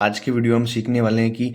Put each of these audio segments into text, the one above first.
आज की वीडियो हम सीखने वाले हैं कि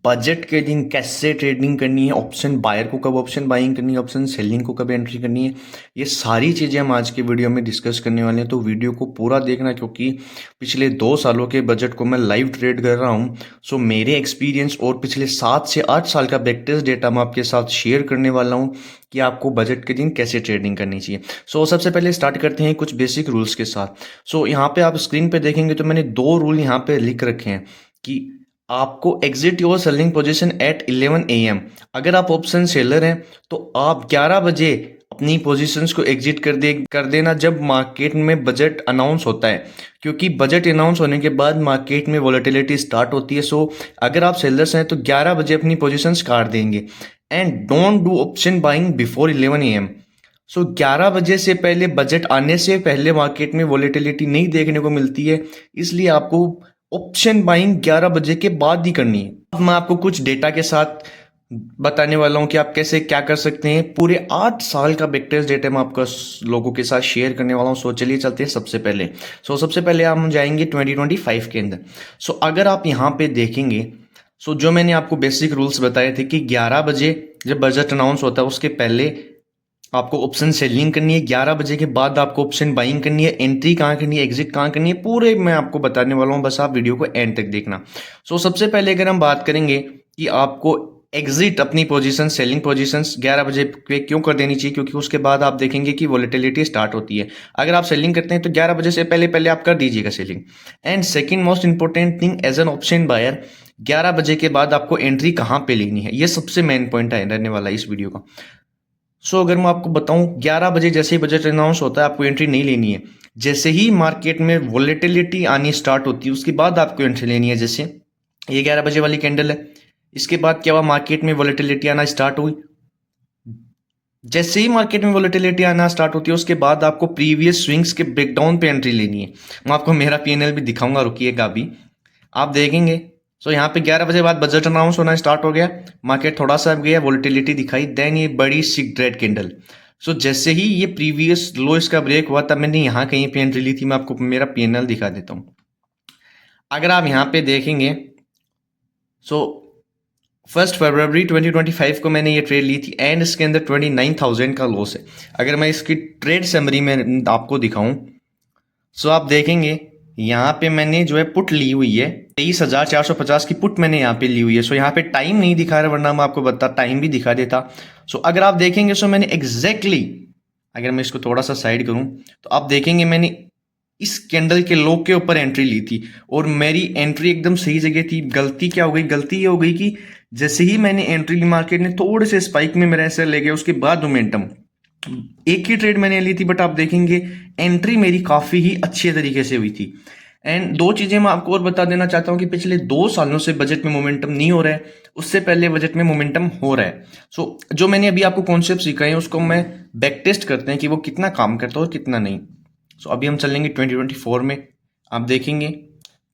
बजट के दिन कैसे ट्रेडिंग करनी है, ऑप्शन बायर को कब ऑप्शन बाइंग करनी है, ऑप्शन सेलिंग को कब एंट्री करनी है। ये सारी चीज़ें हम आज की वीडियो में डिस्कस करने वाले हैं, तो वीडियो को पूरा देखना क्योंकि पिछले 2 सालों के बजट को मैं लाइव ट्रेड कर रहा हूँ। सो मेरे एक्सपीरियंस और पिछले 7 से 8 साल का बैकटेस्ट डेटा मैं आपके साथ शेयर करने वाला हूँ कि आपको बजट के दिन कैसे ट्रेडिंग करनी चाहिए। सो सबसे पहले स्टार्ट करते हैं कुछ बेसिक रूल्स के साथ। सो यहाँ पे आप स्क्रीन पे देखेंगे तो मैंने 2 रूल यहाँ पे लिख रखे हैं कि आपको exit your selling position at 11 AM। अगर आप ऑप्शन सेलर हैं तो आप 11 बजे अपनी पोजीशंस को एग्जिट कर देना जब मार्केट में बजट अनाउंस होता है, क्योंकि बजट अनाउंस होने के बाद मार्केट में वॉलेटिलिटी स्टार्ट होती है। सो अगर आप सेलर्स हैं तो 11 बजे अपनी पोजीशंस काट देंगे and don't do option buying before 11 AM। सो 11 बजे से पहले, बजट आने से पहले मार्केट में वॉलेटिलिटी नहीं देखने को मिलती है, इसलिए आपको ऑप्शन बाइंग 11 बजे के बाद ही करनी है। अब मैं आपको कुछ डेटा के साथ बताने वाला हूं कि आप कैसे क्या कर सकते हैं। पूरे 8 साल का बैकटेस्ट डेटा मैं आपका लोगों के साथ शेयर करने वाला हूं। सो चलिए चलते हैं सबसे पहले हम जाएंगे 2025 के अंदर। सो अगर आप यहाँ पे देखेंगे, सो जो मैंने आपको बेसिक रूल्स बताए थे कि 11 बजे जब बजट अनाउंस होता है उसके पहले आपको ऑप्शन सेलिंग करनी है, 11 बजे के बाद आपको ऑप्शन बाइंग करनी है, एंट्री कहाँ करनी है, एग्जिट कहाँ करनी है, पूरे मैं आपको बताने वाला हूँ, बस आप वीडियो को एंड तक देखना। सो सबसे पहले अगर हम बात करेंगे कि आपको एग्जिट अपनी पोजीशन, सेलिंग पोजीशंस 11 बजे पे क्यों कर देनी चाहिए, क्योंकि उसके बाद आप देखेंगे कि वॉलेटिलिटी स्टार्ट होती है। अगर आप सेलिंग करते हैं तो 11 बजे से पहले पहले आप कर दीजिएगा selling. And second most important thing, as an option buyer 11 बजे के बाद आपको एंट्री कहाँ पे लेनी है, ये सबसे मेन पॉइंट है रहने वाला इस वीडियो का। सो अगर मैं आपको बताऊं, 11 बजे जैसे ही बजट अनाउंस होता है आपको एंट्री नहीं लेनी है। जैसे ही मार्केट में वॉलेटिलिटी आनी स्टार्ट होती है उसके बाद आपको एंट्री लेनी है। जैसे ये 11 बजे वाली कैंडल है, इसके बाद क्या हुआ, मार्केट में वॉलेटिलिटी आना स्टार्ट हुई। जैसे ही मार्केट में वॉलेटिलिटी आना स्टार्ट होती है उसके बाद आपको प्रीवियस स्विंग्स के ब्रेकडाउन पे एंट्री लेनी है। मैं आपको मेरा पीएनएल भी दिखाऊंगा, रुकिएगा अभी आप देखेंगे। सो यहाँ पे 11 बजे बाद बजट अनाउंस होना स्टार्ट हो गया, मार्केट थोड़ा सा गया, वॉलेटिलिटी दिखाई, देन ये बड़ी सिक रेड कैंडल। सो जैसे ही ये प्रीवियस लो इसका ब्रेक हुआ तब मैंने यहाँ कहीं पे एंट्री ली थी। मैं आपको मेरा पीएनएल दिखा देता हूँ। अगर आप यहाँ पे देखेंगे, सो 1 फरवरी 2025 को मैंने ये ट्रेड ली थी एंड इसके अंदर 29,000 का लॉस है। अगर मैं इसकी ट्रेड समरी में आपको दिखाऊं, सो आप देखेंगे यहाँ पे मैंने जो है पुट ली हुई है 23,450 की पुट मैंने यहाँ पे ली हुई है। सो यहाँ पे टाइम नहीं दिखा रहा, वरना मैं आपको बता टाइम भी दिखा देता। सो अगर आप देखेंगे, सो मैंने एग्जैक्टली अगर मैं इसको थोड़ा सा साइड करूं तो आप देखेंगे मैंने इस कैंडल के लो के ऊपर एंट्री ली थी और मेरी एंट्री एकदम सही जगह थी। गलती क्या हो गई, गलती ये हो गई कि जैसे ही मैंने एंट्री ली मार्केट ने थोड़े से स्पाइक में मेरा ऐसे ले गया, उसके बाद मोमेंटम, एक ही ट्रेड मैंने ली थी बट आप देखेंगे एंट्री मेरी काफी ही अच्छे तरीके से हुई थी। एंड दो चीजें मैं आपको और बता देना चाहता हूं कि पिछले 2 सालों से बजट में मोमेंटम नहीं हो रहा है, उससे पहले बजट में मोमेंटम हो रहा है। सो जो मैंने अभी आपको कॉन्सेप्ट सिखाए हैं उसको मैं बैक टेस्ट करते हैं कि वो कितना काम करता है और कितना नहीं। सो अभी हम चलेंगे 2024 में। आप देखेंगे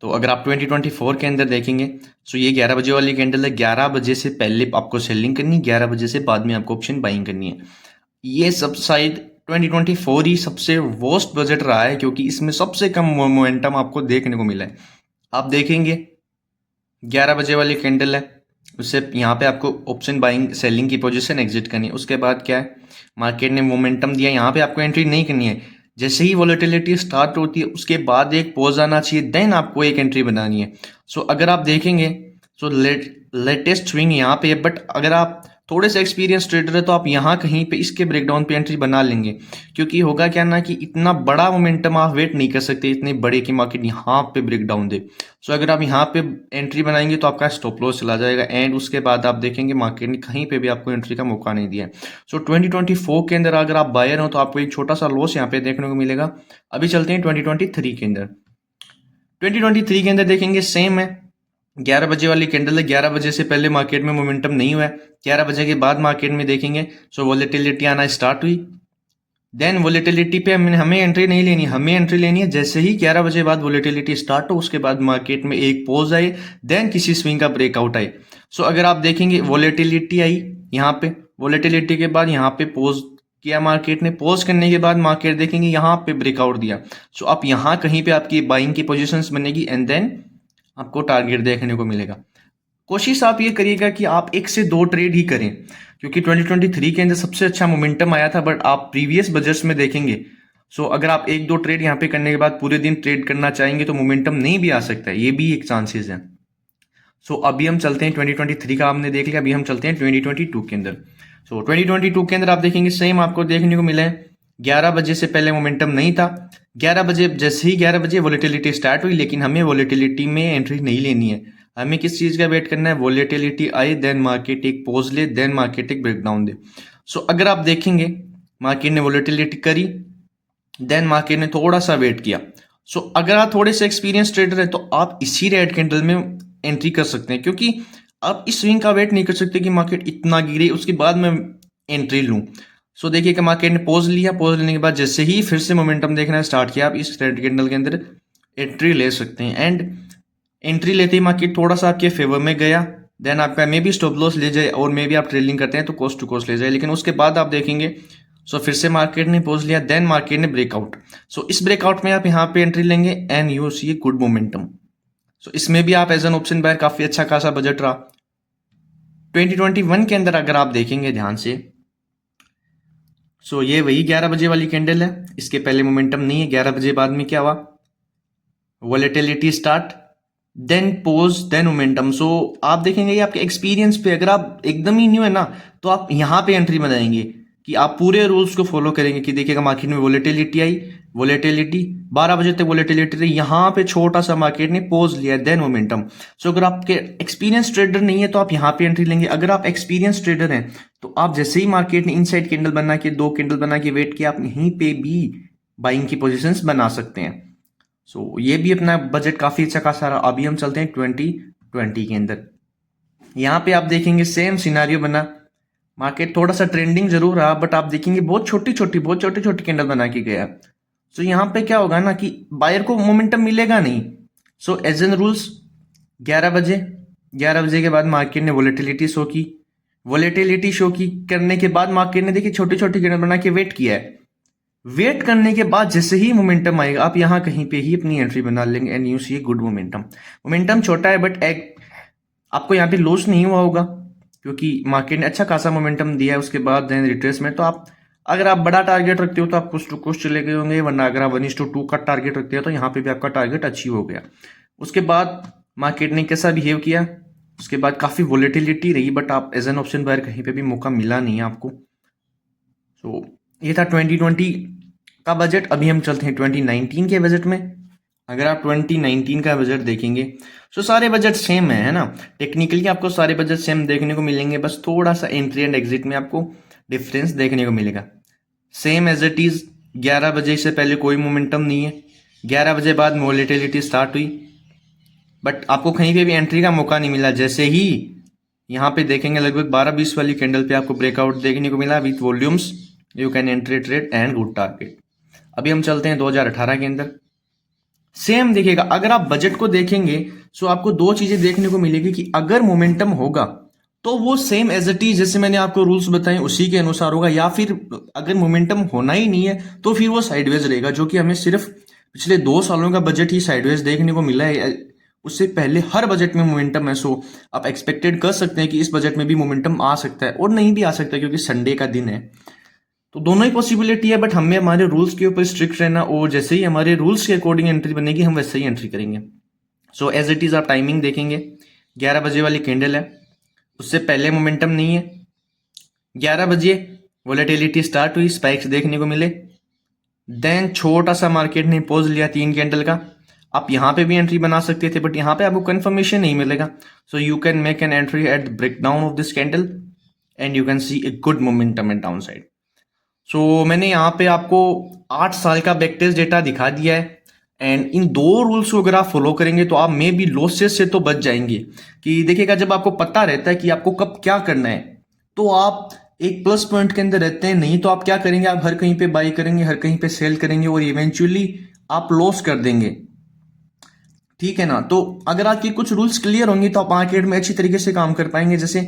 तो अगर आप 2024 के अंदर देखेंगे, सो ये 11 बजे वाली कैंडल है, 11 बजे से पहले आपको सेलिंग करनी है, 11 बजे से बाद में आपको ऑप्शन बाइंग करनी है। ये सब शायद 2024 ही सबसे वर्स्ट बजट रहा है, क्योंकि इसमें सबसे कम मोमेंटम आपको देखने को मिला है। आप देखेंगे 11 बजे वाली कैंडल है, उससे यहाँ पे आपको ऑप्शन बाइंग सेलिंग की पोजीशन एग्जिट करनी है। उसके बाद क्या है, मार्केट ने मोमेंटम दिया, यहाँ पे आपको एंट्री नहीं करनी है। जैसे ही वॉलेटिलिटी स्टार्ट होती है उसके बाद एक पॉज आना चाहिए, देन आपको एक एंट्री बनानी है। सो अगर आप देखेंगे, सो लेटेस्ट स्विंग यहाँ पे है, बट अगर आप थोड़े से एक्सपीरियंस ट्रेडर है तो आप यहाँ कहीं पे इसके ब्रेकडाउन पे एंट्री बना लेंगे, क्योंकि होगा क्या ना कि इतना बड़ा मोमेंटम आप वेट नहीं कर सकते इतने बड़े की मार्केट यहाँ पे ब्रेकडाउन दे। सो अगर आप यहाँ पे एंट्री बनाएंगे तो आपका स्टॉप लॉस चला जाएगा एंड उसके बाद आप देखेंगे मार्केट ने कहीं पे भी आपको एंट्री का मौका नहीं दिया है। सो 2024 के अंदर अगर आप बायर हो तो आपको एक छोटा सा लॉस यहाँ पे देखने को मिलेगा। अभी चलते हैं 2023 के अंदर। 2023 के अंदर देखेंगे सेम है, 11 बजे वाली कैंडल है, 11 बजे से पहले मार्केट में मोमेंटम नहीं हुआ है, 11 बजे के बाद मार्केट में देखेंगे सो वॉलेटिलिटी आना स्टार्ट हुई। देन वॉलेटिलिटी पे हमें एंट्री नहीं लेनी, हमें एंट्री लेनी है जैसे ही 11 बजे बाद वॉलेटिलिटी स्टार्ट हो, उसके बाद मार्केट में एक पोज आए, देन किसी स्विंग का ब्रेकआउट आए। सो अगर आप देखेंगे वॉलेटिलिटी आई यहाँ पे, वॉलेटिलिटी के बाद यहाँ पे पोज किया मार्केट ने, पोज करने के बाद मार्केट देखेंगे यहाँ पे ब्रेकआउट दिया। सो आप यहाँ कहीं पे आपकी बाइंग की पोजिशन बनेगी एंड देन आपको टारगेट देखने को मिलेगा। कोशिश आप ये करिएगा कि आप 1 से 2 ट्रेड ही करें, क्योंकि 2023 के अंदर सबसे अच्छा मोमेंटम आया था, बट आप प्रीवियस बजट्स में देखेंगे। सो अगर आप 1-2 ट्रेड यहाँ पे करने के बाद पूरे दिन ट्रेड करना चाहेंगे तो मोमेंटम नहीं भी आ सकता है, ये भी एक चांसेस है। सो अभी हम चलते हैं 2023 का आपने देख लिया, अभी हम चलते हैं 2022 के अंदर। सो 2022 के अंदर आप देखेंगे सेम आपको देखने को मिला है। 11 बजे से पहले मोमेंटम नहीं था। 11 बजे जैसे ही 11 बजे वोलेटिलिटी स्टार्ट हुई, लेकिन हमें वोलेटिलिटी में एंट्री नहीं लेनी है। हमें किस चीज़ का वेट करना है, वोलेटिलिटी आए देन मार्केट एक पोज ले देन मार्केट एक ब्रेकडाउन दे। सो अगर आप देखेंगे मार्केट ने वोलेटिलिटी करी, देन मार्केट ने थोड़ा सा वेट किया। सो अगर आप थोड़े से एक्सपीरियंस ट्रेडर है तो आप इसी रेड कैंडल में एंट्री कर सकते हैं, क्योंकि आप इस स्विंग का वेट नहीं कर सकते कि मार्केट इतना गिरे उसके बाद मैं एंट्री लूं। सो देखिए कि मार्केट ने पोज लिया, पोज लेने के बाद जैसे ही फिर से मोमेंटम देखना स्टार्ट किया, आप इस रेड कैंडल के अंदर एंट्री ले सकते हैं। एंड एंट्री लेते ही मार्केट थोड़ा सा आपके फेवर में गया, देन आपका मे बी स्टॉप लॉस ले जाए और मे बी आप ट्रेडिंग करते हैं तो कोस्ट टू कोस्ट ले जाए, लेकिन उसके बाद आप देखेंगे सो फिर से मार्केट ने पोज लिया, देन मार्केट ने ब्रेकआउट। सो इस ब्रेकआउट में आप यहाँ पे एंट्री लेंगे and you see a good momentum. So इसमें भी आप एज एन ऑप्शन बायर काफी अच्छा खासा बजट रहा। 2021 के अंदर अगर आप देखेंगे ध्यान से, सो ये वही 11 बजे वाली कैंडल है, इसके पहले मोमेंटम नहीं है। 11 बजे बाद में क्या हुआ, volatility start then pause then momentum. So आप देखेंगे ये आपके एक्सपीरियंस पे, अगर आप एकदम ही न्यू है ना तो आप यहाँ पे एंट्री बनाएंगे कि आप पूरे रूल्स को फॉलो करेंगे कि देखिएगा मार्केट में वोलेटिलिटी आई, वोलेटिलिटी 12 बजे तक वोलेटिलिटी रही, यहाँ पे छोटा सा मार्केट ने पोज लिया देन मोमेंटम। सो अगर आपके एक्सपीरियंस ट्रेडर नहीं है तो आप यहाँ पे एंट्री लेंगे। अगर आप एक्सपीरियंस ट्रेडर हैं तो आप जैसे ही मार्केट ने इनसाइड कैंडल बना के 2 कैंडल बना के वेट किया, आप यहीं पे भी बाइंग की पोजिशंस बना सकते हैं। सो ये भी अपना बजट काफी अच्छा खासा रहा। अभी हम चलते हैं 2020 के अंदर। यहाँ पे आप देखेंगे सेम सिनारियो बना, मार्केट थोड़ा सा ट्रेंडिंग जरूर रहा, बट आप देखेंगे बहुत छोटी छोटी कैंडल बना के गया। सो यहाँ पे क्या होगा ना कि बायर को मोमेंटम मिलेगा नहीं। सो एज एन रूल्स 11 बजे के बाद मार्केट ने वोलेटिलिटी शो की, वोलेटिलिटी शो की करने के बाद मार्केट ने देखिए छोटी छोटी कैंडल बना के वेट किया है। वेट करने के बाद जैसे ही मोमेंटम आएगा आप यहाँ कहीं पे ही अपनी एंट्री बना लेंगे and you see good momentum. Momentum छोटा है बट एक आपको यहाँ पे लॉस नहीं हुआ होगा, क्योंकि मार्केट ने अच्छा खासा मोमेंटम दिया है। उसके बाद देन रिट्रेसमेंट, तो आप अगर आप बड़ा टारगेट रखते हो तो आप कुछ टू कुछ चले गए होंगे, वरना अगर आप 1:2 का टारगेट रखते हो तो यहाँ पे भी आपका टारगेट अचीव हो गया। उसके बाद मार्केट ने कैसा बिहेव किया, उसके बाद काफ़ी वोलेटिलिटी रही, बट आप एज एन ऑप्शन बायर कहीं पे भी मौका मिला नहीं है आपको। सो ये था 2020 का बजट। अभी हम चलते हैं 2019 के बजट में। अगर आप 2019 का बजट देखेंगे तो सारे बजट सेम है ना, टेक्निकली आपको सारे बजट सेम देखने को मिलेंगे, बस थोड़ा सा एंट्री एंड एग्जिट में आपको डिफरेंस देखने को मिलेगा। सेम एज इट इज, 11 बजे से पहले कोई मोमेंटम नहीं है, 11 बजे बाद वोलेटिलिटी स्टार्ट हुई, बट आपको कहीं पे भी एंट्री का मौका नहीं मिला। जैसे ही यहाँ पे देखेंगे लगभग 12-20 वाली कैंडल पे आपको ब्रेकआउट देखने को मिला with volumes, you can entry trade and good target. अभी हम चलते हैं 2018 के अंदर। सेम देखिएगा, अगर आप बजट को देखेंगे तो आपको 2 चीजें देखने को मिलेगी कि अगर मोमेंटम होगा तो वो सेम एज इट इज जैसे मैंने आपको रूल्स बताए उसी के अनुसार होगा, या फिर अगर मोमेंटम होना ही नहीं है तो फिर वो साइडवेज रहेगा, जो कि हमें सिर्फ पिछले 2 सालों का बजट ही साइडवेज देखने को मिला है। उससे पहले हर बजट में मोमेंटम है। सो आप एक्सपेक्टेड कर सकते हैं कि इस बजट में भी मोमेंटम आ सकता है और नहीं भी आ सकता, क्योंकि संडे का दिन है। तो दोनों ही पॉसिबिलिटी है, बट हमें हमारे रूल्स के ऊपर स्ट्रिक्ट रहना, और जैसे ही हमारे रूल्स के अकॉर्डिंग एंट्री बनेगी हम वैसे ही एंट्री करेंगे। सो एज इट इज आप टाइमिंग देखेंगे, 11 बजे वाली कैंडल है, उससे पहले मोमेंटम नहीं है। 11 बजे वोलेटिलिटी स्टार्ट हुई, स्पाइक्स देखने को मिले, देन छोटा सा मार्केट ने पोज लिया 3 कैंडल का। आप यहाँ पे भी एंट्री बना सकते थे, बट यहाँ पे आपको कंफर्मेशन नहीं मिलेगा। So you can make an entry at the breakdown of this candle and you can see a good momentum at downside. So मैंने यहाँ पे आपको 8 साल का बैकटेस्ट डेटा दिखा दिया है, एंड इन 2 रूल्स को अगर आप फॉलो करेंगे तो आप मे बी लॉसेस से तो बच जाएंगे। कि देखिएगा, जब आपको पता रहता है कि आपको कब क्या करना है तो आप एक प्लस पॉइंट के अंदर रहते हैं। नहीं तो आप क्या करेंगे, आप हर कहीं पे बाई करेंगे, हर कहीं पे सेल करेंगे और इवेंचुअली आप लॉस कर देंगे। ठीक है ना। तो अगर आपके कुछ रूल्स क्लियर होंगे तो आप मार्केट में अच्छी तरीके से काम कर पाएंगे। जैसे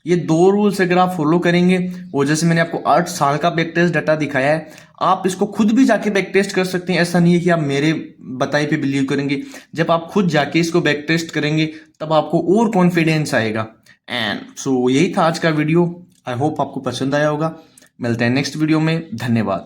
ये 2 रूल्स अगर आप फॉलो करेंगे, और जैसे मैंने आपको 8 साल का बैक टेस्ट डाटा दिखाया है, आप इसको खुद भी जाके बैक टेस्ट कर सकते हैं। ऐसा नहीं है कि आप मेरे बताए पे बिलीव करेंगे। जब आप खुद जाके इसको बैक टेस्ट करेंगे तब आपको और कॉन्फिडेंस आएगा। एंड सो यही था आज का वीडियो। आई होप आपको पसंद आया होगा। मिलते हैं नेक्स्ट वीडियो में। धन्यवाद।